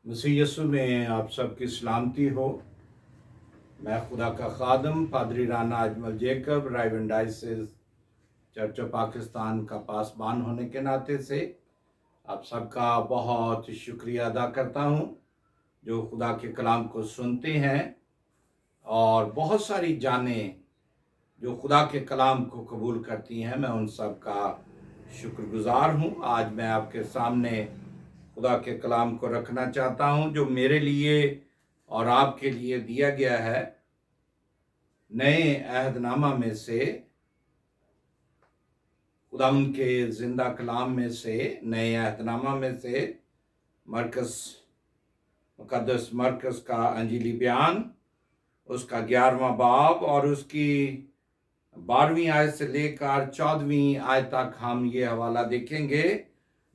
मसीह यीशु में आप सबकी सलामती हो। मैं खुदा का खादम पादरी Rana Ajmal Jacob Raiwan diocese church of Pakistan का पासबान होने के नाते से आप सबका बहुत शुक्रिया अदा करता हूँ जो खुदा के कलाम को सुनते हैं और बहुत सारी जानें जो खुदा के कलाम को कबूल करती हैं। मैं उन सब का शुक्रगुजार हूँ। आज मैं आपके सामने खुदा के कलाम को रखना चाहता हूँ जो मेरे लिए और आपके लिए दिया गया है नए अहदनामा में से, खुदा उनके जिंदा कलाम में से, नए अहदनामा में से मुकद्दस मरकस का अंजीली बयान, उसका 11वां बाब और उसकी 12वीं आयत से लेकर 14वीं आयत तक हम ये हवाला देखेंगे।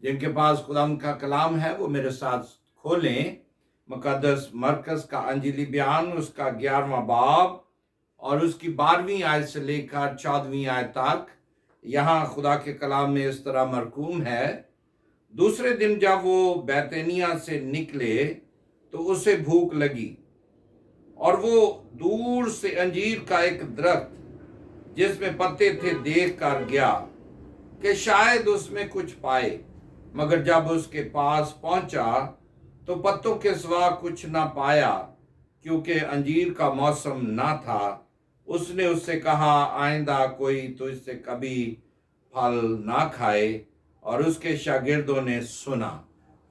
जिनके पास खुदा का कलाम है वो मेरे साथ खोलें। मुकद्दस मरकस का अंजीली बयान, उसका 11वां बाब और उसकी 12वीं आयत से लेकर 14वीं आयत तक। यहाँ खुदा के कलाम में इस तरह मरकूम है, दूसरे दिन जब वो बैतनिया से निकले तो उसे भूख लगी और वो दूर से अंजीर का एक दरख्त जिसमें पत्ते थे देख कर गया कि शायद उसमें कुछ पाए, मगर जब उसके पास पहुंचा तो पत्तों के सिवा कुछ ना पाया क्योंकि अंजीर का मौसम ना था। उसने उससे कहा, आइंदा कोई तो इससे कभी फल ना खाए। और उसके शागिर्दों ने सुना।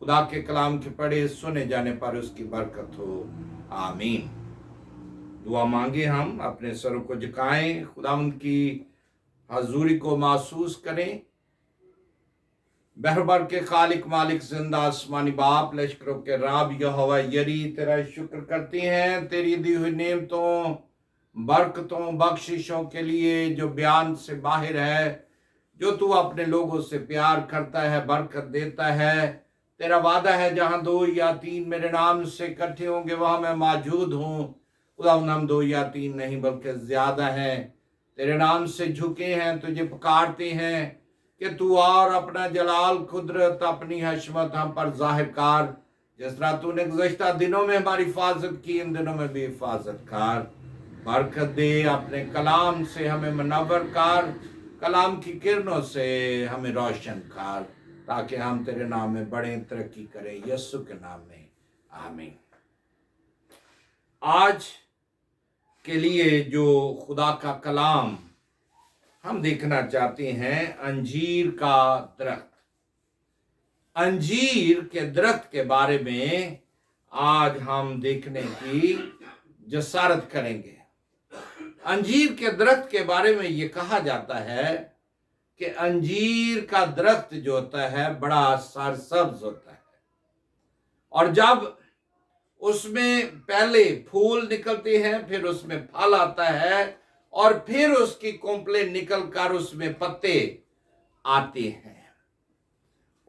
खुदा के कलाम के पढ़े सुने जाने पर उसकी बरकत हो, आमीन। दुआ मांगे, हम अपने सरों को झुकाएं, खुदा उनकी हजूरी को महसूस करें। बहरबार के खालिक मालिक जिंदा आसमानी बाप, लश्करों के राब यहोवा यरी, तेरा शुक्र करते हैं तेरी दी हुई नेमतों, बरकतों, बख्शिशों के लिए जो बयान से बाहर है, जो तू अपने लोगों से प्यार करता है, बरकत देता है। तेरा वादा है जहां 2 या 3 मेरे नाम से इकट्ठे होंगे वहां मैं मौजूद हूँ। खुदा हम 2 या 3 नहीं बल्कि ज्यादा हैं, तेरे नाम से झुके हैं, तुझे पुकारते हैं कि तू और अपना जलाल, कुदरत, अपनी हशमत हम पर जाहिर कर। जिस तरह तूने गुज़श्ता दिनों में हमारी हिफाजत की, इन दिनों में भी हिफाजत कर, बरकत दे। अपने कलाम से हमें मुनव्वर कर, कलाम की किरणों से हमें रोशन कर, ताकि हम तेरे नाम में बड़े तरक्की करें, यीशु के नाम में, आमीन। आज के लिए जो खुदा का कलाम हम देखना चाहते हैं, अंजीर का दरख्त। अंजीर के दरख्त के बारे में आज हम देखने की जसारत करेंगे। अंजीर के दरख्त के बारे में ये कहा जाता है कि अंजीर का दरख्त जो होता है बड़ा सरसब्ज होता है और जब उसमें पहले फूल निकलते हैं, फिर उसमें फल आता है और फिर उसकी कोंपलें निकलकर उसमें पत्ते आते हैं।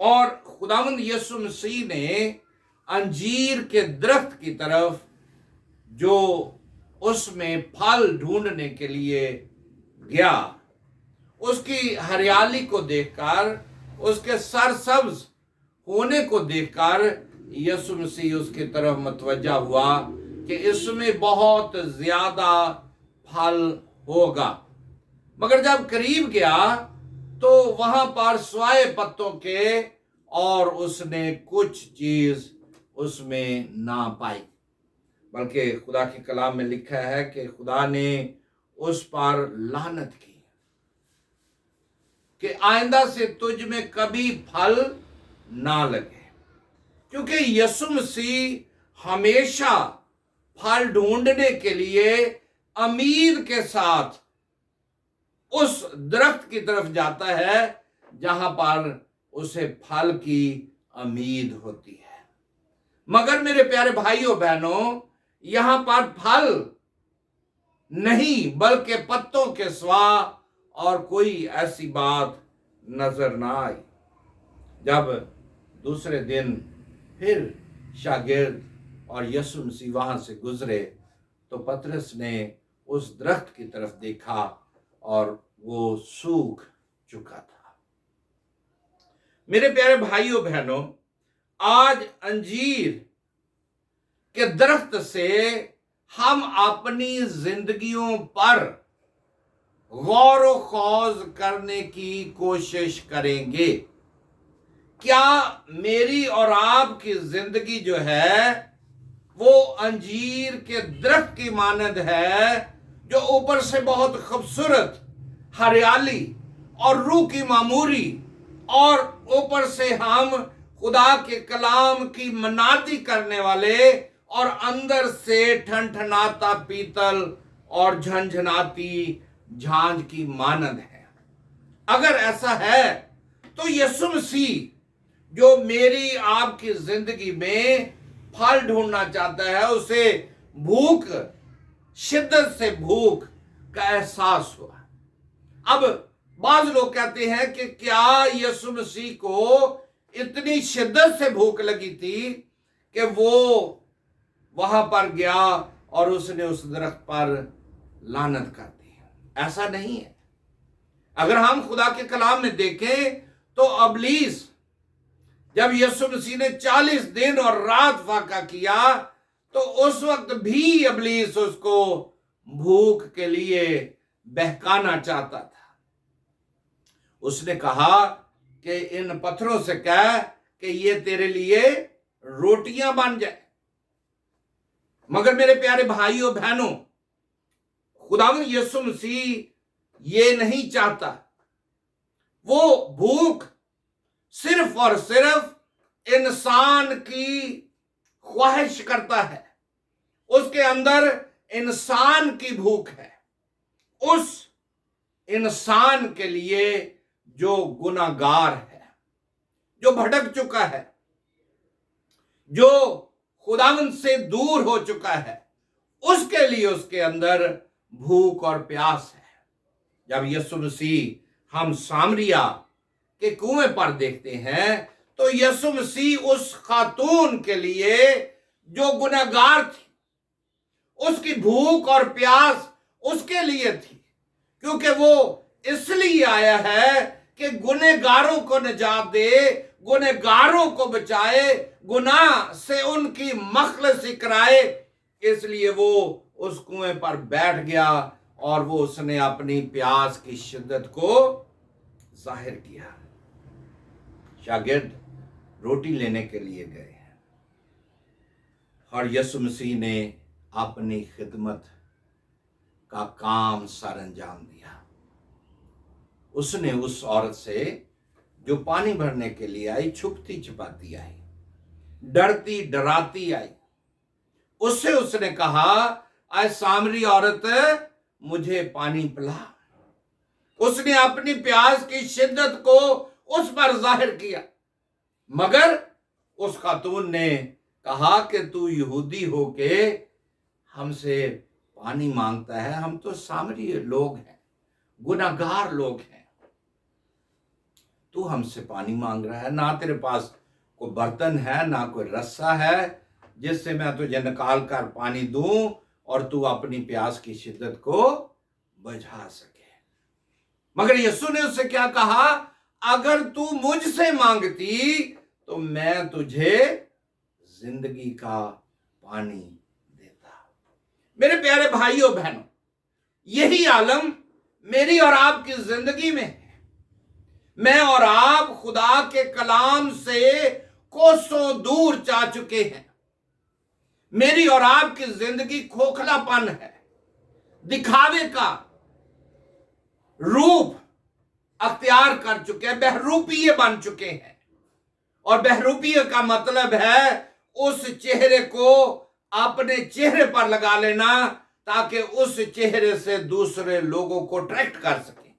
और खुदावंद यीशु मसीह ने अंजीर के दरख्त की तरफ जो उसमें फल ढूंढने के लिए गया, उसकी हरियाली को देखकर, उसके सरसब्ज होने को देखकर यीशु मसीह उसकी तरफ मुतवज्जा हुआ कि इसमें बहुत ज्यादा फल होगा। मगर जब करीब गया तो वहां पर स्वाए पत्तों के और उसने कुछ चीज उसमें ना पाई, बल्कि खुदा के कलाम में लिखा है कि खुदा ने उस पर लानत की कि आइंदा से तुझ में कभी फल ना लगे। क्योंकि यीशु मसीह हमेशा फल ढूंढने के लिए उम्मीद के साथ उस दरख्त की तरफ जाता है जहां पर उसे फल की उम्मीद होती है। मगर मेरे प्यारे भाइयों बहनों, यहां पर फल नहीं बल्कि पत्तों के सिवा और कोई ऐसी बात नजर ना आई। जब दूसरे दिन फिर शागिर्द और यीशु मसीह वहां से गुजरे तो पतरस ने उस दरख्त की तरफ देखा और वो सूख चुका था। मेरे प्यारे भाइयों बहनों, आज अंजीर के दरख्त से हम अपनी जिंदगियों पर गौर व खौज करने की कोशिश करेंगे। क्या मेरी और आपकी जिंदगी जो है वो अंजीर के दरख्त की मानद है, जो ऊपर से बहुत खूबसूरत हरियाली और रूह की मामूरी, और ऊपर से हम खुदा के कलाम की मनाती करने वाले, और अंदर से ठनठनाता पीतल और झनझनाती झांझ की मानद है? अगर ऐसा है तो यीशु मसीह जो मेरी आपकी जिंदगी में फल ढूंढना चाहता है, उसे भूख, शिद्दत से भूख का एहसास हुआ। अब बाज लोग कहते हैं कि क्या यीशु मसीह को इतनी शिद्दत से भूख लगी थी कि वो वहां पर गया और उसने उस दरख्त पर लानत कर दी? ऐसा नहीं है। अगर हम खुदा के कलाम में देखें तो अबलीस जब यीशु मसीह ने 40 दिन और रात फाका किया, तो उस वक्त भी अबलीस उसको भूख के लिए बहकाना चाहता था। उसने कहा कि इन पत्थरों से कह कि ये तेरे लिए रोटियां बन जाए। मगर मेरे प्यारे भाइयों बहनों, खुदावंद यीशु मसीह ये नहीं चाहता। वो भूख सिर्फ और सिर्फ इंसान की ख्वाहिश करता है। उसके अंदर इंसान की भूख है, उस इंसान के लिए जो गुनाहगार है, जो भटक चुका है, जो खुदावंद से दूर हो चुका है, उसके लिए उसके अंदर भूख और प्यास है। जब यीशु मसीह हम सामरिया के कुएं पर देखते हैं, तो यीशु मसीह उस खातून के लिए जो गुनहगार थी, उसकी भूख और प्यास उसके लिए थी, क्योंकि वो इसलिए आया है कि गुनहगारों को निजात दे, गुनहगारों को बचाए, गुनाह से उनकी मखलसी कराए। इसलिए वो उस कुएं पर बैठ गया और वो उसने अपनी प्यास की शिद्दत को जाहिर किया। शागिर्द रोटी लेने के लिए गए हैं और यीशु मसीह ने अपनी खिदमत का काम सर अंजाम दिया। उसने उस औरत से जो पानी भरने के लिए आई, छुपती छिपाती आई, डरती डराती आई, उससे उसने कहा, आए सामरी औरत, मुझे पानी पिला। उसने अपनी प्यास की शिद्दत को उस पर जाहिर किया। मगर उस खातून ने कहा कि तू यहूदी होके हमसे पानी मांगता है, हम तो सामरी लोग हैं, गुनाहगार लोग हैं, तू हमसे पानी मांग रहा है? ना तेरे पास कोई बर्तन है, ना कोई रस्सा है जिससे मैं तुझे निकाल कर पानी दूं और तू अपनी प्यास की शिद्दत को बुझा सके। मगर यीशु ने उससे क्या कहा? अगर तू मुझसे मांगती तो मैं तुझे जिंदगी का पानी देता। मेरे प्यारे भाइयों बहनों, यही आलम मेरी और आपकी जिंदगी में है। मैं और आप खुदा के कलाम से कोसों दूर जा चुके हैं। मेरी और आपकी जिंदगी खोखलापन है, दिखावे का रूप अख्तियार कर चुके हैं, बहरूपीय बन चुके हैं। और बहरूपीय का मतलब है उस चेहरे को अपने चेहरे पर लगा लेना ताकि उस चेहरे से दूसरे लोगों को अट्रैक्ट कर सके।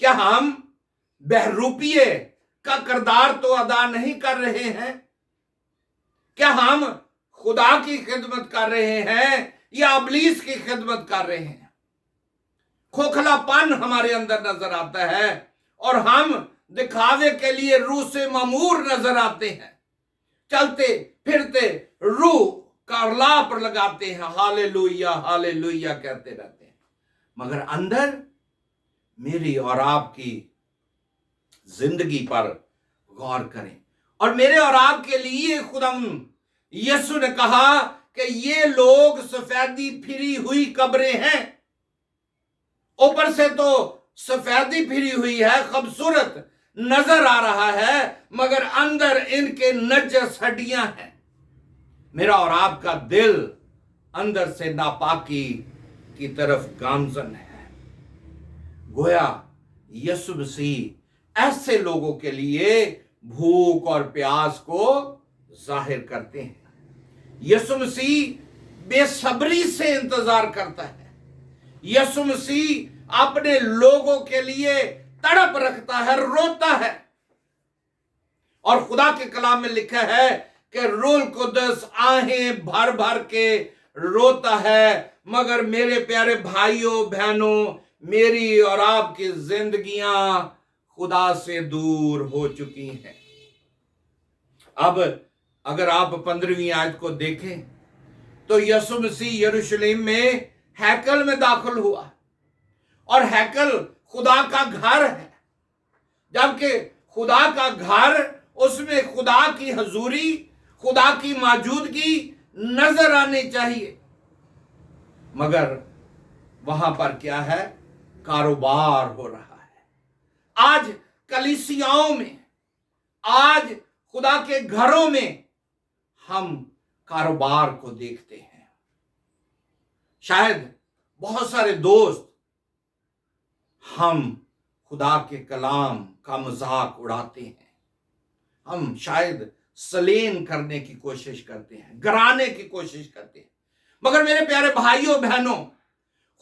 क्या हम बहरूपीय का किरदार तो अदा नहीं कर रहे हैं? क्या हम खुदा की खिदमत कर रहे हैं या अबलीस की खिदमत कर रहे हैं? खोखलापन हमारे अंदर नजर आता है और हम दिखावे के लिए रूह से ममूर नजर आते हैं। चलते फिरते रूह का लाप लगाते हैं, हालेलुया हालेलुया कहते रहते हैं, मगर अंदर मेरी और आपकी जिंदगी पर गौर करें। और मेरे और आपके लिए खुदा यीशु ने कहा कि ये लोग सफेदी फिरी हुई कब्रें हैं। ऊपर से तो सफेदी फिरी हुई है, खूबसूरत नजर आ रहा है, मगर अंदर इनके नजस हड्डियां हैं। मेरा और आपका दिल अंदर से नापाकी की तरफ गामजन है। गोया यीशु मसीह ऐसे लोगों के लिए भूख और प्यास को जाहिर करते हैं। यीशु मसीह बेसब्री से इंतजार करता है। यीशु मसीह अपने लोगों के लिए तड़प रखता है, रोता है। और खुदा के कलाम में लिखा है कि रूह कुद्दस आहें भर भर के रोता है। मगर मेरे प्यारे भाइयों बहनों, मेरी और आपकी जिंदगियां खुदा से दूर हो चुकी हैं। अब अगर आप 15वीं आयत को देखें तो यीशु मसीह यरूशलेम में हैकल में दाखिल हुआ, और हैकल खुदा का घर है। जबकि खुदा का घर, उसमें खुदा की हजूरी, खुदा की मौजूदगी नजर आनी चाहिए। मगर वहां पर क्या है? कारोबार हो रहा है। आज कलीसियाओं में, आज खुदा के घरों में हम कारोबार को देखते हैं। शायद बहुत सारे दोस्त हम खुदा के कलाम का मजाक उड़ाते हैं। हम शायद सलेन करने की कोशिश करते हैं, गिराने की कोशिश करते हैं। मगर मेरे प्यारे भाइयों बहनों,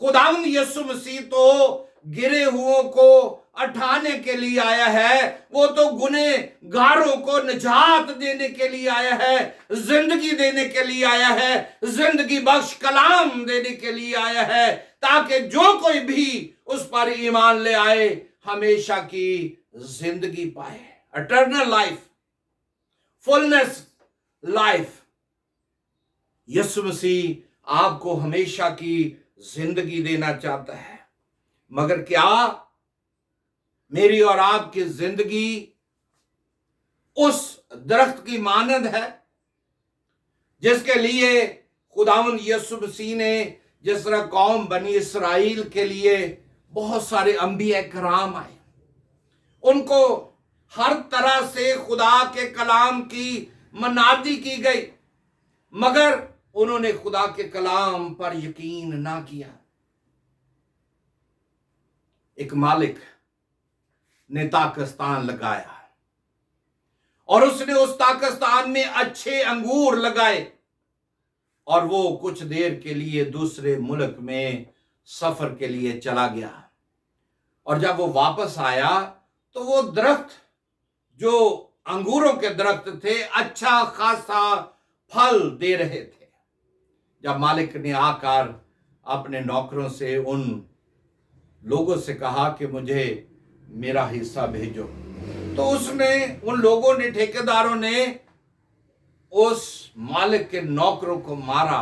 खुदावंद यीशु मसीह तो गिरे हुओं को उठाने के लिए आया है। वो तो गुनहगारों को निजात देने के लिए आया है, जिंदगी देने के लिए आया है, जिंदगी बख्श कलाम देने के लिए आया है, ताकि जो कोई भी उस पर ईमान ले आए हमेशा की जिंदगी पाए, इटर्नल लाइफ, फुलनेस लाइफ। यीशु मसीह आपको हमेशा की जिंदगी देना चाहता है। मगर क्या मेरी और आपकी जिंदगी उस दरख्त की मानद है जिसके लिए खुदावंद यीशु मसीह ने, जिस तरह कौम बनी इसराइल के लिए बहुत सारे अंबिया कराम आए, उनको हर तरह से खुदा के कलाम की मनादी की गई, मगर उन्होंने खुदा के कलाम पर यकीन ना किया। एक मालिक ने ताकस्तान लगाया, और उसने उस ताकस्तान में अच्छे अंगूर लगाए, और वो कुछ देर के लिए दूसरे मुल्क में सफर के लिए चला गया। और जब वो वापस आया तो वो दरख्त, जो अंगूरों के दरख्त थे, अच्छा खासा फल दे रहे थे। जब मालिक ने आकर अपने नौकरों से, उन लोगों से कहा कि मुझे मेरा हिस्सा भेजो, तो उसने, उन लोगों ने, ठेकेदारों ने उस मालिक के नौकरों को मारा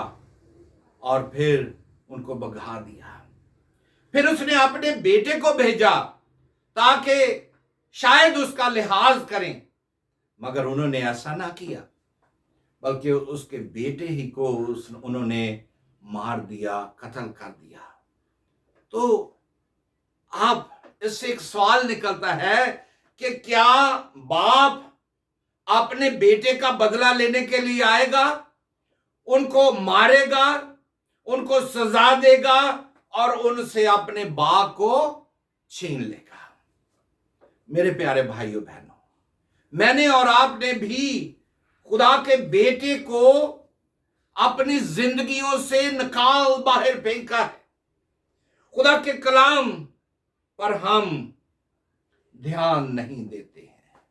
और फिर उनको भगा दिया। फिर उसने अपने बेटे को भेजा ताकि शायद उसका लिहाज करें, मगर उन्होंने ऐसा ना किया, बल्कि उसके बेटे ही को उन्होंने मार दिया, कत्ल कर दिया। तो आप, इससे एक सवाल निकलता है कि क्या बाप अपने बेटे का बदला लेने के लिए आएगा, उनको मारेगा, उनको सजा देगा और उनसे अपने बाप को छीन लेगा? मेरे प्यारे भाइयों बहनों, मैंने और आपने भी खुदा के बेटे को अपनी जिंदगियों से निकाल बाहर फेंका है। खुदा के कलाम पर हम ध्यान नहीं देते हैं।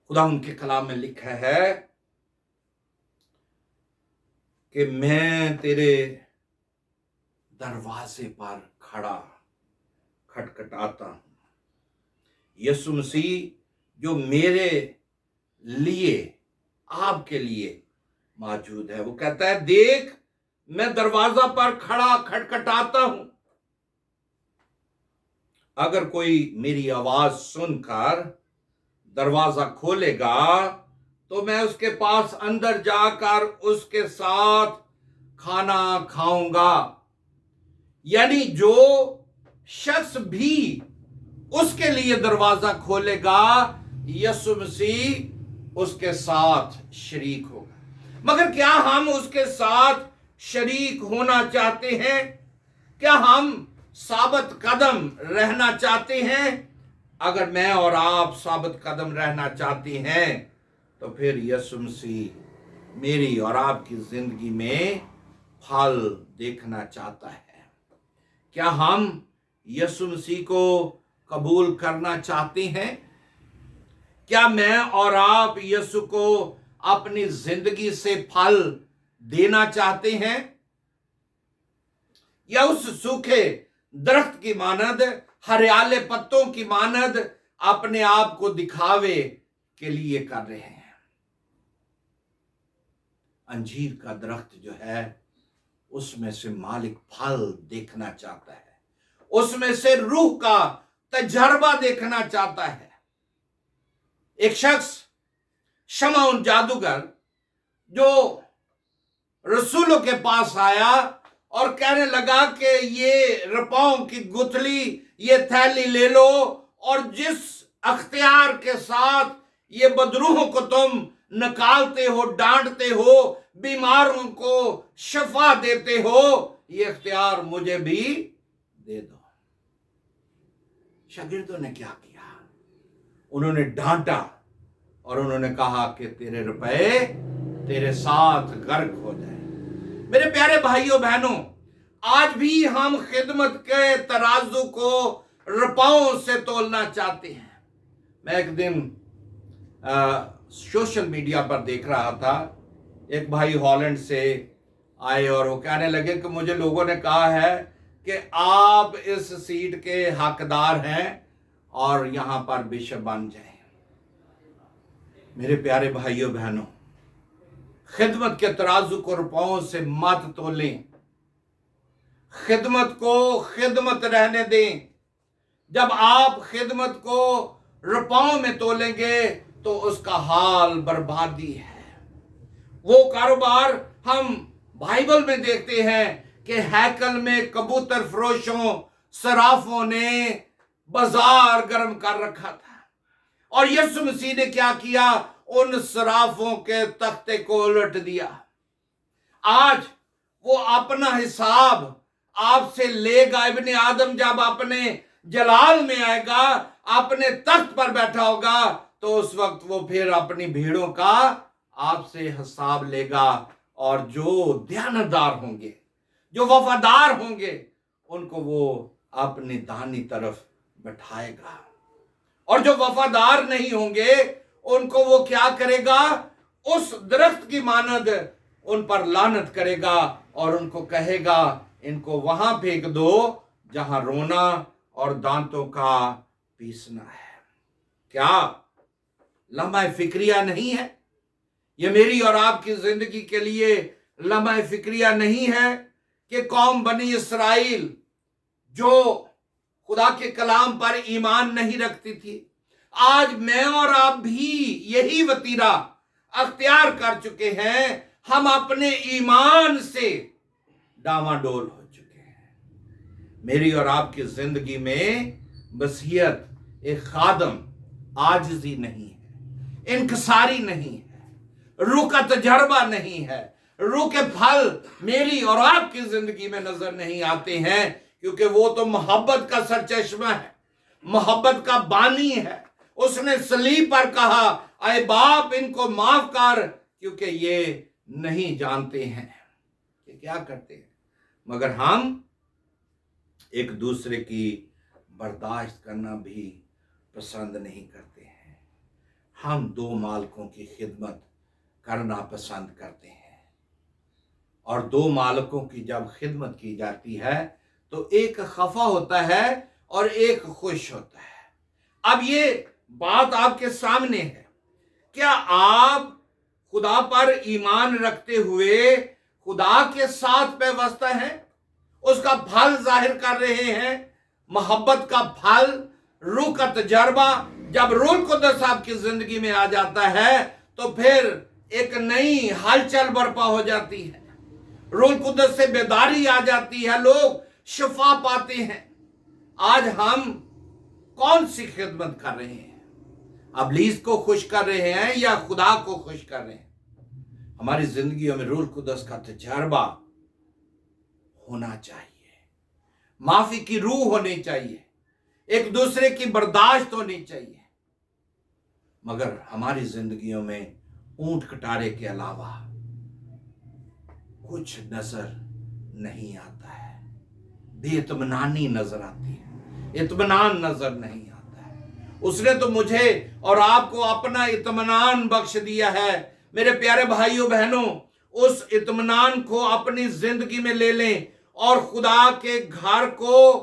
खुदा उनके कलाम में लिखा है कि मैं तेरे दरवाजे पर खड़ा खटखटाता हूं। यीशु मसीह जो मेरे लिए, आपके लिए मौजूद है, वो कहता है, देख मैं दरवाजा पर खड़ा खटखटाता हूं। अगर कोई मेरी आवाज सुनकर दरवाजा खोलेगा तो मैं उसके पास अंदर जाकर उसके साथ खाना खाऊंगा। यानी जो शख्स भी उसके लिए दरवाजा खोलेगा, यीशु मसीह उसके साथ शरीक होगा। मगर क्या हम उसके साथ शरीक होना चाहते हैं? क्या हम साबित कदम रहना चाहते हैं? अगर मैं और आप साबित कदम रहना चाहते हैं तो फिर यीशु मसीह मेरी और आपकी जिंदगी में फल देखना चाहता है। क्या हम यीशु मसीह को कबूल करना चाहते हैं? क्या मैं और आप यीशु को अपनी जिंदगी से फल देना चाहते हैं, या उस सूखे दरख्त की मानद, हरियाले पत्तों की मानद अपने आप को दिखावे के लिए कर रहे हैं? अंजीर का दरख्त जो है उसमें से मालिक फल देखना चाहता है, उसमें से रूह का तजर्बा देखना चाहता है। एक शख्स शमौन जादूगर जो रसूलों के पास आया और कहने लगा कि ये रुपयों की गुथली, ये थैली ले लो, और जिस अख्तियार के साथ ये बदरूहों को तुम निकालते हो, डांटते हो, बीमारों को शफा देते हो, ये अख्तियार मुझे भी दे दो। शागिर्दों ने क्या किया? उन्होंने डांटा और उन्होंने कहा कि तेरे रुपए तेरे साथ गर्क हो जाए। मेरे प्यारे भाइयों बहनों, आज भी हम खिदमत के तराजू को रुपयों से तोलना चाहते हैं। मैं एक दिन सोशल मीडिया पर देख रहा था, एक भाई हॉलैंड से आए और वो कहने लगे कि मुझे लोगों ने कहा है कि आप इस सीट के हकदार हैं और यहां पर बिशप बन जाएं। मेरे प्यारे भाइयों बहनों, खिदमत के तराजू को रुपयों से मत तोलें। खिदमत को खिदमत रहने दें। जब आप खिदमत को रुपयों में तोलेंगे तो उसका हाल बर्बादी है। वो कारोबार हम बाइबल में देखते हैं कि हैकल में कबूतर फरोशों, सराफों ने बाजार गर्म कर रखा था, और यीशु मसीह ने क्या किया? उन सराफों के तख्ते को उलट दिया। आज वो अपना हिसाब आपसे लेगा। इब्ने आदम जब अपने जलाल में आएगा, अपने तख्त पर बैठा होगा, तो उस वक्त वो फिर अपनी भीड़ों का आपसे हिसाब लेगा, और जो ध्यानदार होंगे, जो वफादार होंगे, उनको वो अपनी दाहिनी तरफ बैठाएगा, और जो वफादार नहीं होंगे उनको वो क्या करेगा? उस दरख्त की मानद उन पर लानत करेगा और उनको कहेगा इनको वहां फेंक दो जहां रोना और दांतों का पीसना है। क्या लम्हा फिक्रिया नहीं है? ये मेरी और आपकी जिंदगी के लिए लम्हा फिक्रिया नहीं है कि कौम बनी इसराइल जो खुदा के कलाम पर ईमान नहीं रखती थी, आज मैं और आप भी यही वतीरा अख्तियार कर चुके हैं। हम अपने ईमान से डामाडोल हो चुके हैं। मेरी और आपकी जिंदगी में बसियत एक खादम आजिज़ी नहीं है, इनकसारी नहीं है, रूह का तजर्बा नहीं है, रूह के फल मेरी और आपकी जिंदगी में नजर नहीं आते हैं, क्योंकि वो तो मोहब्बत का सरचश्मा है, मोहब्बत का बानी है। उसने सलीब पर कहा, ऐ बाप इनको माफ कर, क्योंकि ये नहीं जानते हैं कि क्या करते हैं। मगर हम एक दूसरे की बर्दाश्त करना भी पसंद नहीं करते हैं। हम दो मालिकों की खिदमत करना पसंद करते हैं, और दो मालिकों की जब खिदमत की जाती है तो एक खफा होता है और एक खुश होता है। अब ये बात आपके सामने है। क्या आप खुदा पर ईमान रखते हुए खुदा के साथ पेवस्ता हैं? उसका फल जाहिर कर रहे हैं, मोहब्बत का फल, रूह का तजर्बा। जब रूह कुदस आपकी जिंदगी में आ जाता है तो फिर एक नई हलचल बर्पा हो जाती है, रूह कुदस से बेदारी आ जाती है, लोग शिफा पाते हैं। आज हम कौन सी खिदमत कर रहे हैं? अबलीस को खुश कर रहे हैं या खुदा को खुश कर रहे हैं? हमारी जिंदगियों में रूह कुदस का तजर्बा होना चाहिए, माफी की रूह होनी चाहिए, एक दूसरे की बर्दाश्त होनी चाहिए। मगर हमारी जिंदगियों में ऊंट कटारे के अलावा कुछ नजर नहीं आता है, बेइत्मीनानी नजर आती है, इत्मीनान नजर नहीं आता है। उसने तो मुझे और आपको अपना इत्मीनान बख्श दिया है। मेरे प्यारे भाइयों बहनों, उस इत्मीनान को अपनी जिंदगी में ले लें और खुदा के घर को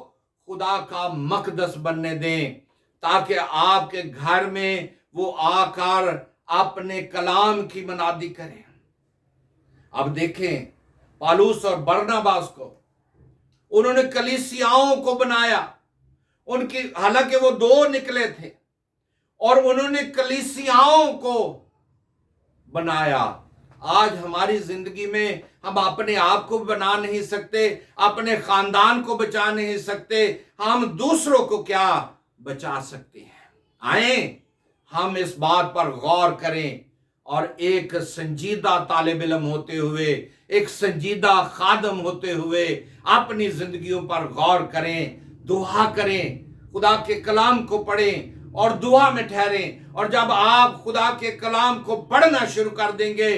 खुदा का मकदस बनने दें, ताकि आपके घर में वो आकर अपने कलाम की मनादी करें। अब देखें, पालूस और बरनबास को उन्होंने कलीसियाओं को बनाया। उनकी, हालांकि वो दो निकले थे और उन्होंने कलीसियाओं को बनाया। आज हमारी जिंदगी में हम अपने आप को बना नहीं सकते, अपने खानदान को बचा नहीं सकते, हम दूसरों को क्या बचा सकते हैं? आए हम इस बात पर गौर करें और एक संजीदा तालिब इल्म होते हुए, एक संजीदा खादम होते हुए अपनी जिंदगियों पर गौर करें, दुआ करें, खुदा के कलाम को पढ़ें और दुआ में ठहरें। और जब आप खुदा के कलाम को पढ़ना शुरू कर देंगे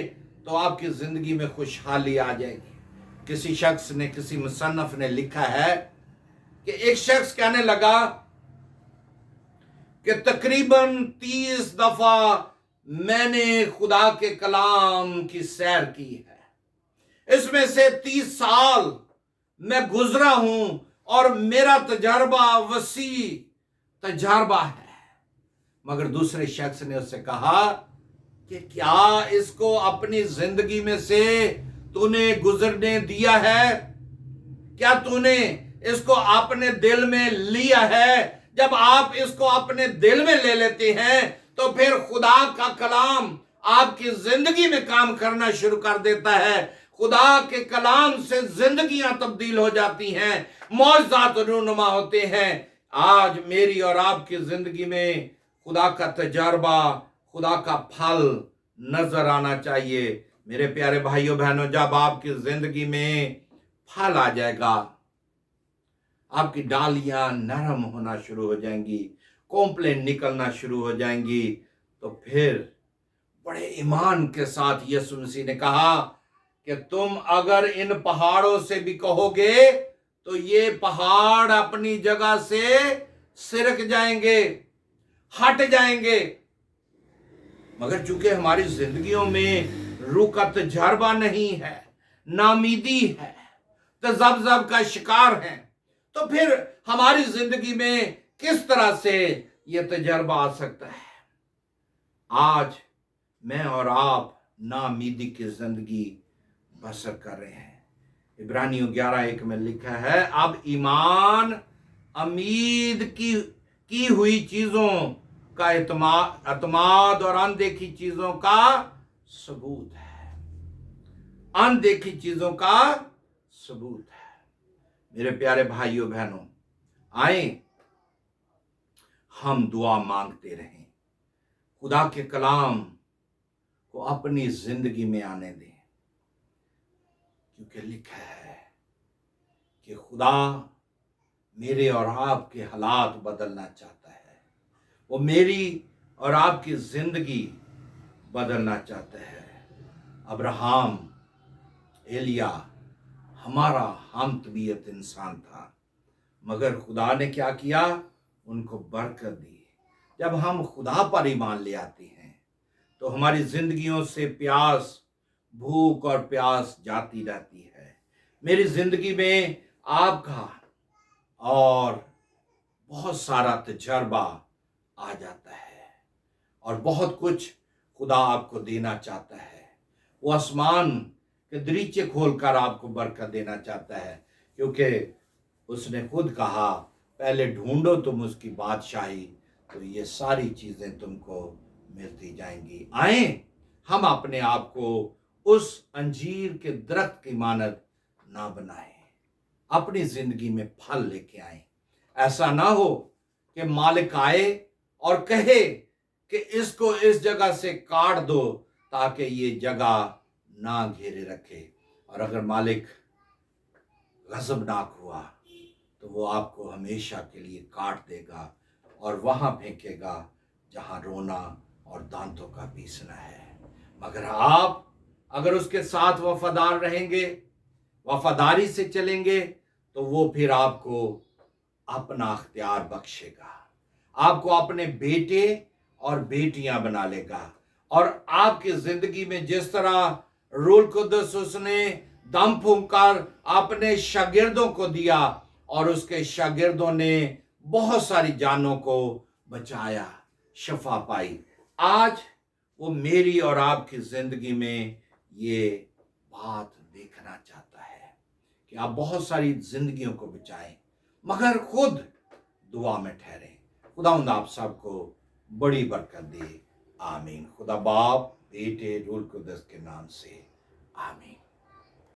तो आपकी जिंदगी में खुशहाली आ जाएगी। किसी शख्स ने, किसी मुसन्नफ ने लिखा है कि एक शख्स कहने लगा कि तकरीबन 30 दफा मैंने खुदा के कलाम की सैर की है, इसमें से 30 साल मैं गुजरा हूं और मेरा तजर्बा वसी तजर्बा है। मगर दूसरे शख्स ने उससे कहा कि क्या इसको अपनी जिंदगी में से तूने गुजरने दिया है? क्या तूने इसको अपने दिल में लिया है? जब आप इसको अपने दिल में ले लेते हैं तो फिर खुदा का कलाम आपकी जिंदगी में काम करना शुरू कर देता है। खुदा के कलाम से जिंदगियां तब्दील हो जाती हैं, मौजज़ात रूनुमा होते हैं। आज मेरी और आपकी जिंदगी में खुदा का तजर्बा, खुदा का फल नजर आना चाहिए। मेरे प्यारे भाइयों बहनों, जब आपकी जिंदगी में फल आ जाएगा, आपकी डालियां नरम होना शुरू हो जाएंगी, कॉम्प्लेन निकलना शुरू हो जाएंगी, तो फिर बड़े ईमान के साथ यीशु मसीह ने कहा कि तुम अगर इन पहाड़ों से भी कहोगे तो ये पहाड़ अपनी जगह से सिरक जाएंगे, हट जाएंगे। मगर चूंकि हमारी जिंदगियों में रूह का तजर्बा नहीं है, नामीदी है, तजब्जब का शिकार है, तो फिर हमारी जिंदगी में किस तरह से यह तजर्बा आ सकता है? आज मैं और आप नामीदी की जिंदगी बसर कर रहे हैं। इब्रानियों 11:1 में लिखा है, अब ईमान उम्मीद की हुई चीजों का एतमाद और अनदेखी चीजों का सबूत है। अनदेखी चीजों का सबूत है। मेरे प्यारे भाइयों बहनों, आए हम दुआ मांगते रहें, खुदा के कलाम को अपनी जिंदगी में आने दें, क्योंकि लिखा है कि खुदा मेरे और आपके हालात बदलना चाहता है। वो मेरी और आपकी जिंदगी बदलना चाहता है। अब्राहम, एलिया हमारा हम तबीयत इंसान था, मगर खुदा ने क्या किया? उनको बरकत दी। जब हम खुदा पर ईमान ले आते हैं तो हमारी जिंदगियों से प्यास, भूख और प्यास जाती रहती है। मेरी जिंदगी में आपका और बहुत सारा तजर्बा आ जाता है और बहुत कुछ खुदा आपको देना चाहता है। वो आसमान के दरीचे खोलकर आपको बरकत देना चाहता है, क्योंकि उसने खुद कहा, पहले ढूंढो तुम उसकी बादशाही, तो ये सारी चीजें तुमको मिलती जाएंगी। आए हम अपने आप को उस अंजीर के दरख्त की मानद ना बनाएं, अपनी जिंदगी में फल लेके आए। ऐसा ना हो कि मालिक आए और कहे कि इसको इस जगह से काट दो ताकि ये जगह ना घेरे रखे। और अगर मालिक गजबनाक हुआ तो वो आपको हमेशा के लिए काट देगा और वहां फेंकेगा जहां रोना और दांतों का पीसना है। मगर आप अगर उसके साथ वफादार रहेंगे, वफादारी से चलेंगे, तो वो फिर आपको अपना अख्तियार बख्शेगा, आपको अपने बेटे और बेटियां बना लेगा। और आपकी जिंदगी में जिस तरह रूल कुद्दुस उसने दम फूंक कर अपने शागिर्दों को दिया और उसके शागिर्दों ने बहुत सारी जानों को बचाया, शफा पाई, आज वो मेरी और आपकी जिंदगी में ये बात देखना चाहता है कि आप बहुत सारी जिंदगियों को बचाएं, मगर खुद दुआ में ठहरें। खुदावंद आप सबको बड़ी बरकत दे। आमीन। खुदा बाप, बेटे, रूल कुद्दुस के नाम से आमीन।